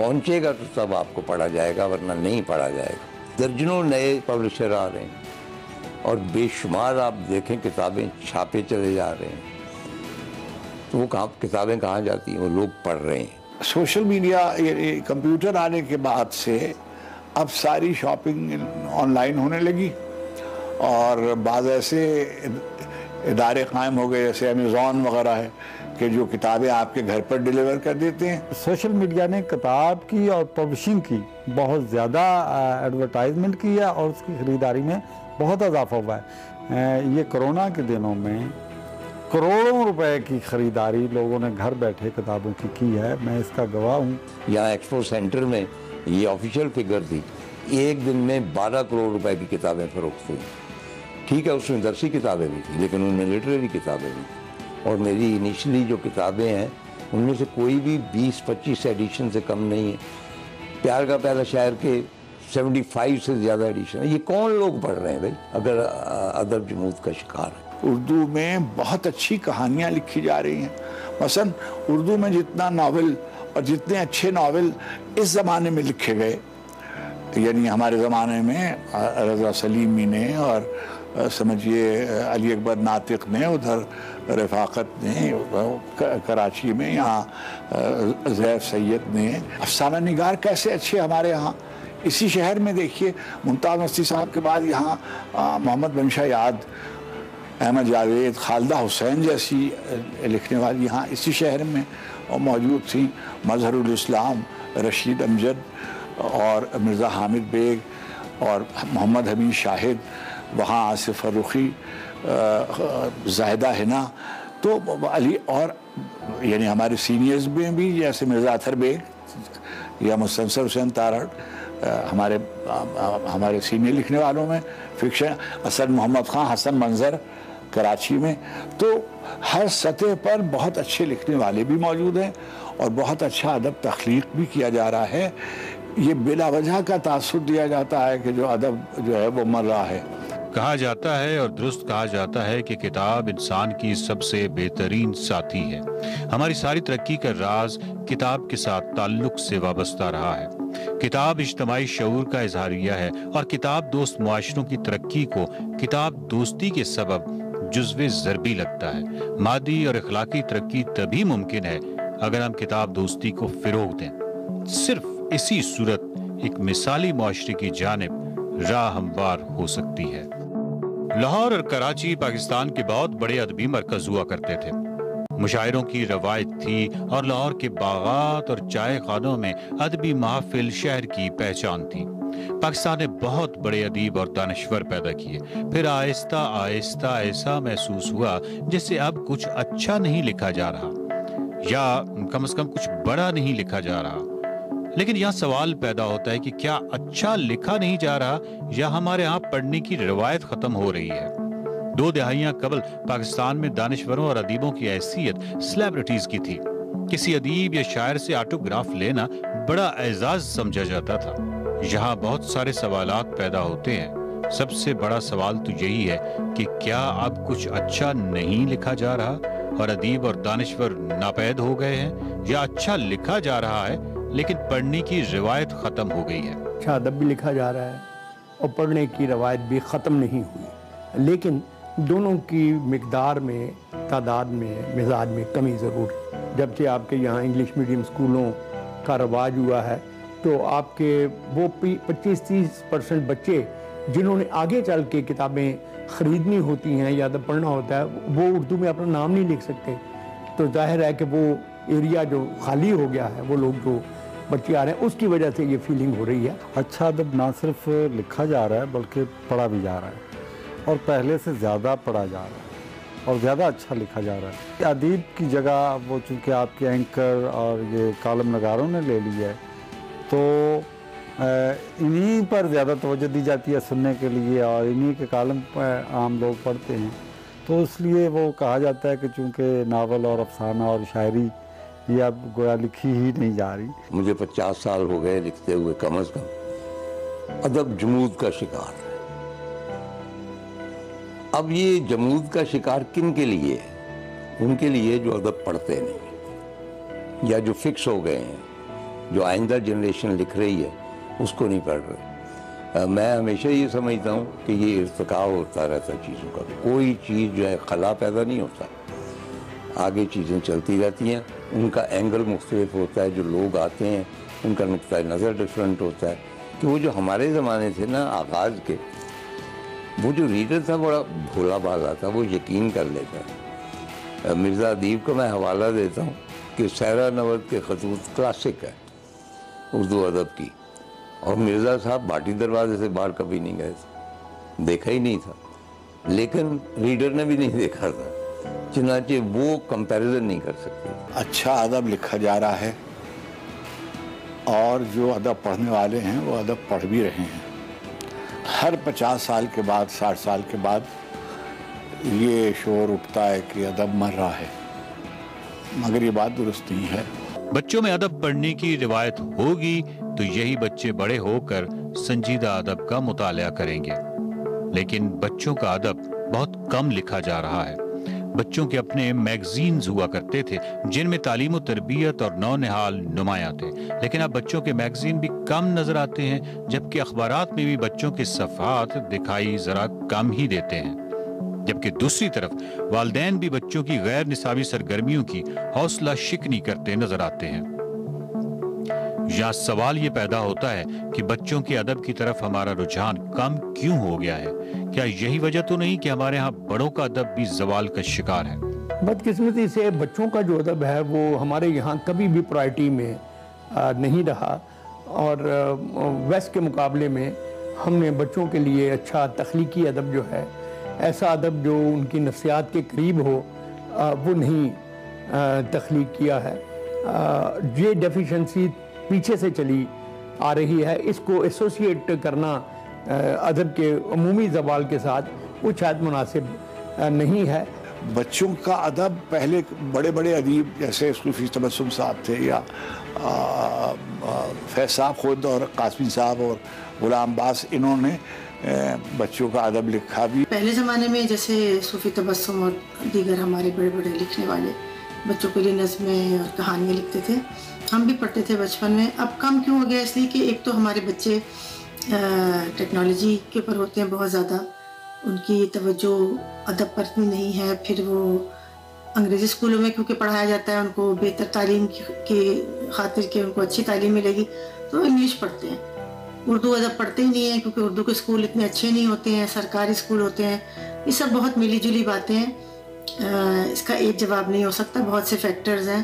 پہنچے گا تو تب آپ کو پڑھا جائے گا، ورنہ نہیں پڑھا جائے گا۔ درجنوں نئے پبلشر آ رہے ہیں اور بے شمار آپ دیکھیں کتابیں چھاپے چلے جا رہے ہیں، تو وہ کتابیں کہاں جاتی ہیں؟ وہ لوگ پڑھ رہے ہیں۔ سوشل میڈیا، کمپیوٹر آنے کے بعد سے اب ساری شاپنگ آن لائن ہونے لگی، اور بعض ایسے ادارے قائم ہو گئے جیسے امیزون وغیرہ ہے کہ جو کتابیں آپ کے گھر پر ڈیلیور کر دیتے ہیں۔ سوشل میڈیا نے کتاب کی اور پبلشنگ کی بہت زیادہ ایڈورٹائزمنٹ کی ہے، اور اس کی خریداری میں بہت اضافہ ہوا ہے۔ یہ کرونا کے دنوں میں کروڑوں روپے کی خریداری لوگوں نے گھر بیٹھے کتابوں کی ہے، میں اس کا گواہ ہوں۔ یہاں ایکسپو سینٹر میں یہ آفیشیل فگر تھی، ایک دن میں 12 کروڑ روپے کی کتابیں فروخت ہوئی۔ ٹھیک ہے، اس میں درسی کتابیں بھی تھیں، لیکن ان میں لٹریری کتابیں بھی تھیں، اور میری انیشلی جو کتابیں ہیں ان میں سے کوئی بھی 20-25 ایڈیشن سے کم نہیں ہے۔ پیار کا پہلا شاعر کے 75 سے زیادہ ایڈیشن ہے۔ یہ کون لوگ پڑھ رہے ہیں بھائی اگر ادب جمود کا شکار ہے؟ اردو میں بہت اچھی کہانیاں لکھی جا رہی ہیں۔ مثلا اردو میں جتنا ناول اور جتنے اچھے ناول اس زمانے میں لکھے گئے، یعنی ہمارے زمانے میں رضا سلیمی نے اور سمجھیے علی اکبر ناطق نے، ادھر رفاقت نے کراچی میں، یہاں زیف سید نے، افسانہ نگار کیسے اچھے ہمارے ہاں۔ اسی شہر میں دیکھیے ممتاز مستی صاحب کے بعد یہاں محمد بنشا یاد، احمد جاوید، خالدہ حسین جیسی لکھنے والی یہاں اسی شہر میں موجود تھیں، مظہر الاسلام، رشید امجد اور مرزا حامد بیگ اور محمد حمید شاہد، وہاں آصف فرخی، زاہدہ ہنا، تو علی اور یعنی ہمارے سینئرز میں بھی جیسے مرزا اطہر بیگ یا مستنصر حسین تارڑ، ہمارے سینئر لکھنے والوں میں فکشن، اسد محمد خان، حسن منظر کراچی میں، تو ہر سطح پر بہت اچھے لکھنے والے بھی موجود ہیں اور بہت اچھا ادب تخلیق بھی کیا جا رہا ہے۔ یہ بلا وجہ کا تاثر دیا جاتا ہے کہ جو ادب جو ہے وہ مر رہا ہے۔ کہا جاتا ہے اور درست کہا جاتا ہے کہ کتاب انسان کی سب سے بہترین ساتھی ہے۔ ہماری ساری ترقی کا راز کتاب کے ساتھ تعلق سے وابستہ رہا ہے۔ کتاب اجتماعی شعور کا اظہاریہ ہے، اور کتاب دوست معاشروں کی ترقی کو کتاب دوستی کے سبب جزو ضربی لگتا ہے۔ مادی اور اخلاقی ترقی تبھی ممکن ہے اگر ہم کتاب دوستی کو فروغ دیں۔ صرف اسی صورت ایک مثالی معاشرے کی جانب راہ ہموار ہو سکتی ہے۔ لاہور اور کراچی پاکستان کے بہت بڑے ادبی مرکز ہوا کرتے تھے۔ مشاعروں کی روایت تھی، اور لاہور کے باغات اور چائے خانوں میں ادبی محافل شہر کی پہچان تھی۔ پاکستان نے بہت بڑے ادیب اور دانشور پیدا کیے، پھر آہستہ آہستہ ایسا محسوس ہوا جیسے اب کچھ اچھا نہیں لکھا جا رہا، یا کم از کم کچھ بڑا نہیں لکھا جا رہا۔ لیکن یہاں سوال پیدا ہوتا ہے کہ کیا اچھا لکھا نہیں جا رہا، یا ہمارے ہاں پڑھنے کی روایت ختم ہو رہی ہے؟ 2 دہائیاں قبل پاکستان میں دانشوروں اور ادیبوں کی حیثیت سیلیبریٹیز کی تھی۔ کسی ادیب یا شاعر سے آٹوگراف لینا بڑا اعزاز سمجھا جاتا تھا۔ یہاں بہت سارے سوالات پیدا ہوتے ہیں۔ سب سے بڑا سوال تو یہی ہے کہ کیا اب کچھ اچھا نہیں لکھا جا رہا، اور ادیب اور دانشور ناپید ہو گئے ہیں، یا اچھا لکھا جا رہا ہے لیکن پڑھنے کی روایت ختم ہو گئی ہے؟ اچھا ادب بھی لکھا جا رہا ہے اور پڑھنے کی روایت بھی ختم نہیں ہوئی، لیکن دونوں کی مقدار میں، تعداد میں، مزاج میں کمی ضرور ہے۔ جبکہ آپ کے یہاں انگلش میڈیم اسکولوں کا رواج ہوا ہے، تو آپ کے وہ 25-30% بچے جنہوں نے آگے چل کے کتابیں خریدنی ہوتی ہیں یا ادب پڑھنا ہوتا ہے، وہ اردو میں اپنا نام نہیں لکھ سکتے، تو ظاہر ہے کہ وہ ایریا جو خالی ہو گیا ہے، وہ لوگ جو بچے آ رہے ہیں، اس کی وجہ سے یہ فیلنگ ہو رہی ہے۔ اچھا ادب نہ صرف لکھا جا رہا ہے بلکہ پڑھا بھی جا رہا ہے، اور پہلے سے زیادہ پڑھا جا رہا ہے اور زیادہ اچھا لکھا جا رہا ہے۔ ادیب کی جگہ وہ چونکہ آپ کے اینکر اور یہ کالم نگاروں نے لے لی ہے، تو انہی پر زیادہ توجہ دی جاتی ہے سننے کے لیے، اور انہی کے کالم عام لوگ پڑھتے ہیں، تو اس لیے وہ کہا جاتا ہے کہ چونکہ ناول اور افسانہ اور شاعری یہ اب گویا لکھی ہی نہیں جا رہی۔ مجھے 50 سال ہو گئے لکھتے ہوئے کم از کم۔ ادب جمود کا شکار ہے۔ اب یہ جمود کا شکار کن کے لیے ہے؟ ان کے لیے جو ادب پڑھتے نہیں، یا جو فکس ہو گئے ہیں جو آئندہ جنریشن لکھ رہی ہے اس کو نہیں پڑھ رہے. میں ہمیشہ یہ سمجھتا ہوں کہ یہ ارتقاء ہوتا رہتا چیزوں کا. کوئی چیز جو ہے خلا پیدا نہیں ہوتا, آگے چیزیں چلتی رہتی ہیں. ان کا اینگل مختلف ہوتا ہے, جو لوگ آتے ہیں ان کا نقطۂ نظر ڈفرینٹ ہوتا ہے. کہ وہ جو ہمارے زمانے تھے نا آغاز کے, وہ جو ریڈر تھا بڑا بھولا بھالا تھا, وہ یقین کر لیتا. مرزا ادیب کو میں حوالہ دیتا ہوں کہ سیرا نورد کے خطوط کلاسک ہے اردو ادب کی, اور مرزا صاحب بھاٹی دروازے سے باہر کبھی نہیں گئے تھے, دیکھا ہی نہیں تھا, لیکن ریڈر نے بھی نہیں دیکھا تھا. چنانچہ وہ کمپیریزن نہیں کر سکتے. اچھا ادب لکھا جا رہا ہے اور جو ادب پڑھنے والے ہیں وہ ادب پڑھ بھی رہے ہیں. ہر 50 سال کے بعد 60 سال کے بعد یہ شعور اٹھتا ہے کہ ادب مر رہا ہے, مگر یہ بات درست نہیں ہے. بچوں میں ادب پڑھنے کی روایت ہوگی تو یہی بچے بڑے ہو کر سنجیدہ ادب کا مطالعہ کریں گے. لیکن بچوں کا ادب بہت کم لکھا جا رہا ہے. بچوں کے اپنے میگزینز ہوا کرتے تھے جن میں تعلیم و تربیت اور نونہال نمایاں تھے, لیکن اب بچوں کے میگزین بھی کم نظر آتے ہیں, جبکہ اخبارات میں بھی بچوں کے صفحات دکھائی ذرا کم ہی دیتے ہیں. جبکہ دوسری طرف والدین بھی بچوں کی غیر نصابی سرگرمیوں کی حوصلہ شکنی کرتے نظر آتے ہیں. یہاں سوال یہ پیدا ہوتا ہے کہ بچوں کے ادب کی طرف ہمارا رجحان کم کیوں ہو گیا ہے؟ کیا یہی وجہ تو نہیں کہ ہمارے ہاں بڑوں کا ادب بھی زوال کا شکار ہے؟ بدقسمتی سے بچوں کا جو ادب ہے وہ ہمارے یہاں کبھی بھی پرائرٹی میں نہیں رہا, اور ویسٹ کے مقابلے میں ہم نے بچوں کے لیے اچھا تخلیقی ادب جو ہے, ایسا ادب جو ان کی نفسیات کے قریب ہو, وہ نہیں تخلیق کیا ہے. یہ ڈیفیشنسی پیچھے سے چلی آ رہی ہے. اس کو ایسوسیٹ کرنا ادب کے عمومی زوال کے ساتھ وہ شاید مناسب نہیں ہے. بچوں کا ادب پہلے بڑے بڑے ادیب جیسے صوفی تبسم صاحب تھے, یا فیض صاحب خود, اور قاسمی صاحب اور غلام باس, انہوں نے بچوں کا ادب لکھا بھی. پہلے زمانے میں جیسے صوفی تبسم اور دیگر ہمارے بڑے بڑے لکھنے والے بچوں کے لیے نظمیں اور کہانیاں لکھتے تھے, ہم بھی پڑھتے تھے بچپن میں. اب کم کیوں ہو گیا؟ اس لیے کہ ایک تو ہمارے بچے ٹیکنالوجی کے اوپر ہوتے ہیں بہت زیادہ, ان کی توجہ ادب پر اتنی نہیں ہے. پھر وہ انگریزی اسکولوں میں کیونکہ پڑھایا جاتا ہے, ان کو بہتر تعلیم کی خاطر کہ ان کو اچھی تعلیم ملے گی, تو انگلش پڑھتے ہیں, اردو ادب پڑھتے ہی نہیں ہیں کیونکہ اردو کے اسکول اتنے اچھے نہیں ہوتے ہیں, سرکاری اسکول ہوتے ہیں. یہ سب بہت ملی جلی باتیں ہیں, اس کا ایک جواب نہیں ہو سکتا, بہت سے فیکٹرز ہیں.